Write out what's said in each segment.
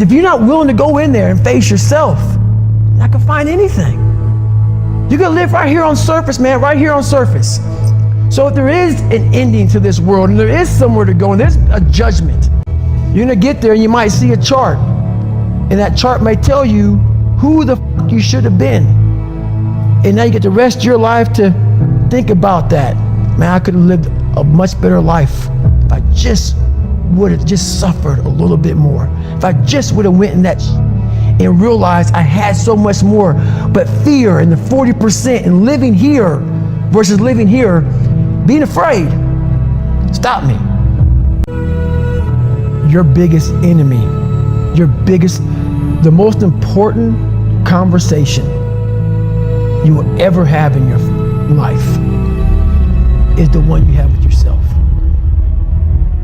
If you're not willing to go in there and face yourself, you're not gonna find anything. You're gonna live right here on surface, man, right here on surface. So if there is an ending to this world and there is somewhere to go and there's a judgment, you're gonna get there and you might see a chart. And that chart may tell you who the f you should have been. And now you get the rest of your life to think about that. Man, I could have lived a much better life if I just would have just suffered a little bit more. If I just would have went in that and realized I had so much more. But fear and the 40% and living here versus living here, being afraid, stop me. Your biggest enemy, the most important conversation you will ever have in your life is the one you have with yourself.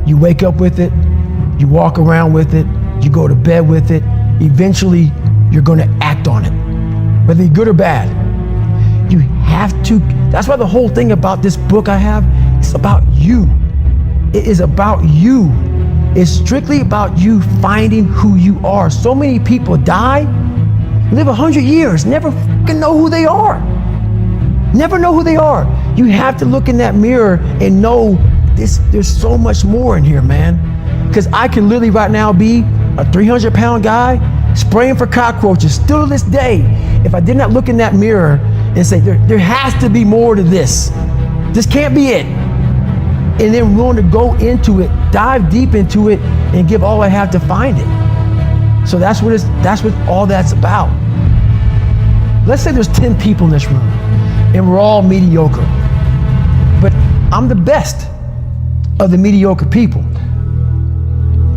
You wake up with it, you walk around with it, you go to bed with it. Eventually, you're gonna act on it, whether you're good or bad. You have to. That's why the whole thing about this book I have, it's about you. It is about you. It's strictly about you finding who you are. So many people die, live 100 years, never fucking know who they are. Never know who they are. You have to look in that mirror and know there's so much more in here, man. Because I can literally right now be a 300-pound guy spraying for cockroaches still to this day if I did not look in that mirror and say, there has to be more to this. This can't be it. And then willing to go into it, dive deep into it, and give all I have to find it. So that's what all that's about. Let's say there's 10 people in this room and we're all mediocre. But I'm the best of the mediocre people.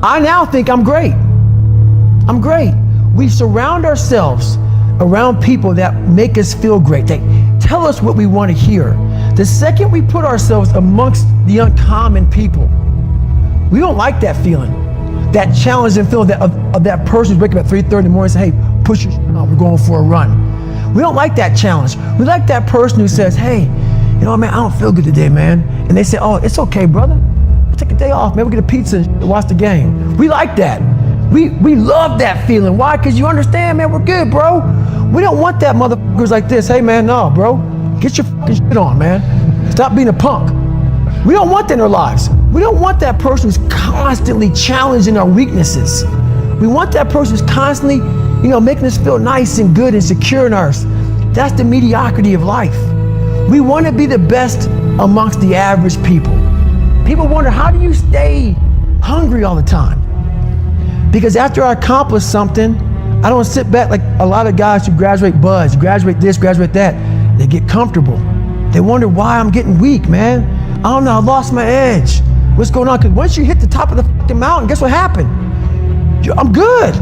I now think I'm great. I'm great. We surround ourselves around people that make us feel great. They tell us what we want to hear. The second we put ourselves amongst the uncommon people, we don't like that feeling. That challenging feeling of that person who's waking up at 3:30 in the morning and say, hey, push your shit on, we're going for a run. We don't like that challenge. We like that person who says, hey, you know, man, I don't feel good today, man. And they say, oh, it's okay, brother. We'll take a day off, man. We'll get a pizza and watch the game. We like that. We love that feeling. Why? Because you understand, man, we're good, bro. We don't want that motherfuckers like this. Hey, man, no, bro. Get your fucking shit on, man. Stop being a punk. We don't want that in our lives. We don't want that person who's constantly challenging our weaknesses. We want that person who's constantly, making us feel nice and good and secure in ours. That's the mediocrity of life. We want to be the best amongst the average people. People wonder, how do you stay hungry all the time? Because after I accomplish something, I don't sit back like a lot of guys who graduate buds, graduate this, graduate that. They get comfortable. They wonder why I'm getting weak, man. I don't know, I lost my edge. What's going on? Because once you hit the top of the fucking mountain, guess what happened? I'm good.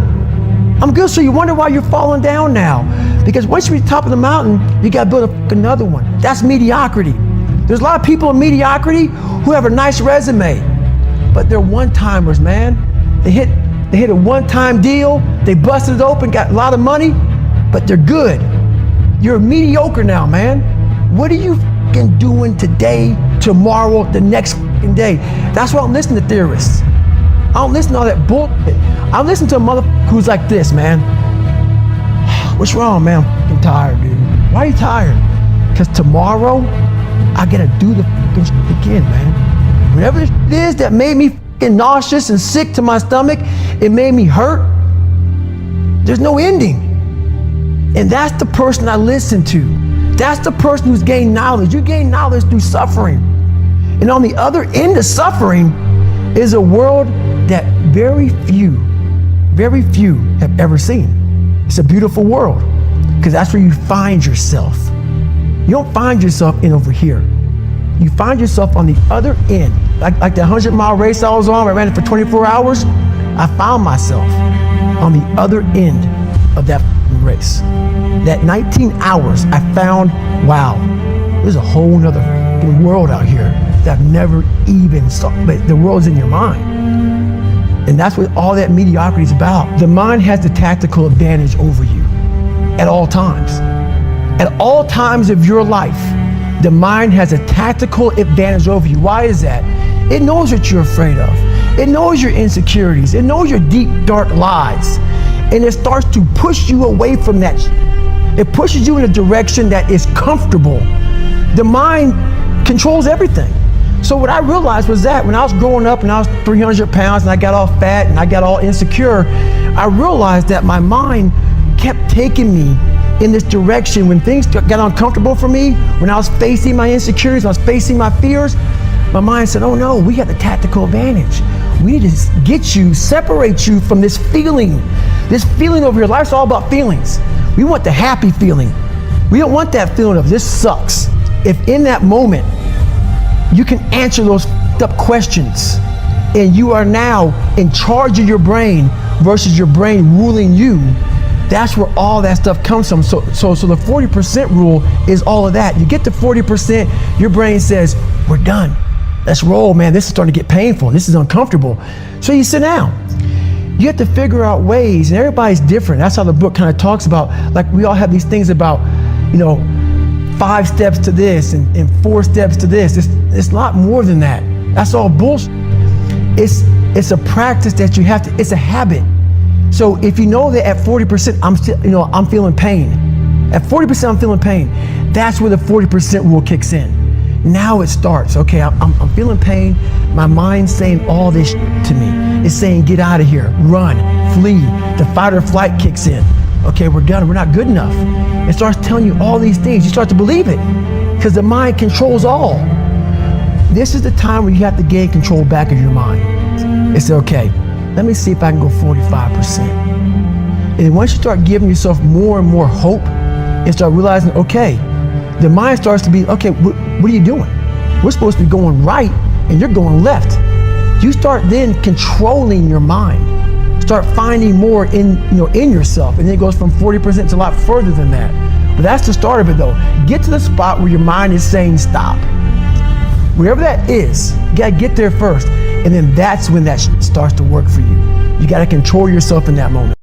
I'm good, so you wonder why you're falling down now. Because once you reach the top of the mountain, you gotta build another one. That's mediocrity. There's a lot of people in mediocrity who have a nice resume, but they're one-timers, man. They hit a one-time deal, they busted it open, got a lot of money, but they're good. You're mediocre now, man. What are you fucking doing today, tomorrow, the next fucking day? That's why I don't listen to theorists. I don't listen to all that bullshit. I listen to a motherfucker who's like this, man. What's wrong, man? I'm fucking tired, dude. Why are you tired? Because tomorrow, I gotta do the fucking shit again, man. Whatever this shit is that made me fucking nauseous and sick to my stomach, it made me hurt. There's no ending. And that's the person I listen to. That's the person who's gained knowledge. You gain knowledge through suffering. And on the other end of suffering is a world that very few have ever seen. It's a beautiful world because that's where you find yourself. You don't find yourself in over here. You find yourself on the other end. Like the 100-mile race I was on, I ran it for 24 hours. I found myself on the other end of that race. That 19 hours, I found, wow, there's a whole nother world out here that I've never even saw, but the world's in your mind. And that's what all that mediocrity is about. The mind has the tactical advantage over you at all times. At all times of your life, the mind has a tactical advantage over you. Why is that? It knows what you're afraid of. It knows your insecurities. It knows your deep, dark lies. And it starts to push you away from that. It pushes you in a direction that is comfortable. The mind controls everything. So what I realized was that when I was growing up and I was 300 pounds and I got all fat and I got all insecure, I realized that my mind kept taking me in this direction. When things got uncomfortable for me, when I was facing my insecurities, when I was facing my fears, my mind said, oh no, we got the tactical advantage. We need to get you, separate you from this feeling over here. Life's all about feelings. We want the happy feeling. We don't want that feeling of this sucks. If in that moment, you can answer those up questions and you are now in charge of your brain versus your brain ruling you, that's where all that stuff comes from. So the 40% rule is all of that. You get to 40%, your brain says, we're done. Let's roll, man. This is starting to get painful. This is uncomfortable. So you sit down. You have to figure out ways, and everybody's different. That's how the book kind of talks about, like we all have these things about, 5 steps to this and 4 steps to this. It's a lot more than that. That's all bullshit. It's a practice that you have to, it's a habit. So if you know that at 40%, I'm feeling pain. At 40%, I'm feeling pain. That's where the 40% rule kicks in. Now it starts. Okay, I'm feeling pain. My mind's saying all this to me. It's saying, get out of here, run, flee. The fight or flight kicks in. Okay, we're done. We're not good enough. It starts telling you all these things. You start to believe it because the mind controls all. This is the time where you have to gain control back of your mind. It's okay. Let me see if I can go 45%. And then once you start giving yourself more and more hope and start realizing, okay, the mind starts to be, okay, what are you doing? We're supposed to be going right and you're going left. You start then controlling your mind. Start finding more in yourself. And then it goes from 40% to a lot further than that. But that's the start of it though. Get to the spot where your mind is saying stop. Wherever that is, you gotta get there first. And then that's when that starts to work for you. You gotta control yourself in that moment.